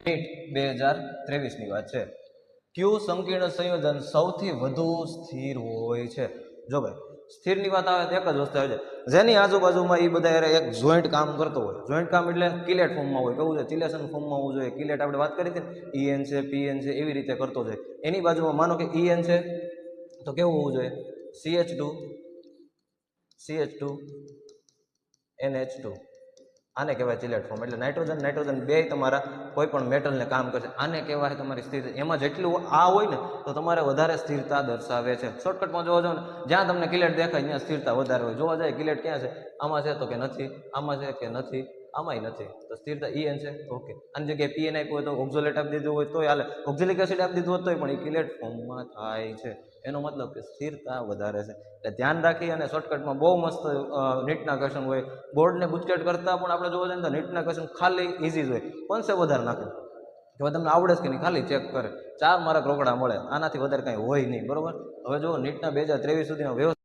NEET 2023ની વાત છે. કયું સંકીર્ણ સંયોજન સૌથી વધુ સ્થિર હોય છે? જો ભાઈ સ્થિરની વાત આવે તો એક જ વસ્તુ આવે છે, જેની આજુબાજુમાં એ બધા એક જોઈન્ટ કામ કરતો હોય. જોઈન્ટ કામ એટલે કિલેટ ફોર્મમાં હોય, કેવું છે ચિલેશન ફોર્મમાં હોવું જોઈએ. કિલેટ આપણે વાત કરી હતી ને, ઈએન છે, પીએન છે, એવી રીતે કરતો જાય. એની બાજુમાં માનો કે ઈએન છે તો કેવું હોવું જોઈએ? CH2 NH2. આને કહેવાય ચિલેટ ફોર્મ. એટલે નાઇટ્રોજન બે તમારા કોઈ પણ મેટલને કામ કરશે. આને કહેવાય તમારી સ્થિરતા. એમાં જેટલું આ હોય ને તો તમારે વધારે સ્થિરતા દર્શાવે છે. શોર્ટકટમાં જોવા જાવ ને, જ્યાં તમને કિલેટ દેખાય ત્યાં સ્થિરતા વધારે હોય. જોવા જાય કિલેટ ક્યાં છે, આમાં છે તો કે નથી, આમાં છે કે નથી, આમાંય નથી, તો સ્થિરતા ઈએન છે. ઓકે, આની જગ્યાએ પીએન આપ્યું હોય તો ઓક્ઝોલેટ આપી દીધું હોય તોય હાલે, ઓક્ઝોલિક એસિડ આપી દીધું હોય તોય પણ એ કિલેટ ફોર્મમાં થાય છે. એનો મતલબ કે સ્થિરતા વધારે છે. એટલે ધ્યાન રાખી અને શોર્ટકટમાં બહુ મસ્ત નીટના ક્વેશ્ચન હોય. બોર્ડને ગુજકેટ કરતાં પણ આપણે જોવા જઈએ તો નીટના ક્વેશ્ચન ખાલી ઇઝી જ હોય. કોન્સેપ્ટ વધારે નાખે કે તમને આવડે છે કે નહીં ખાલી ચેક કરે. 4 માર્ક રોકડા મળે, આનાથી વધારે કાંઈ હોય નહીં. બરોબર. હવે જો નીટના 2023 સુધીમાં વ્યવસ્થિત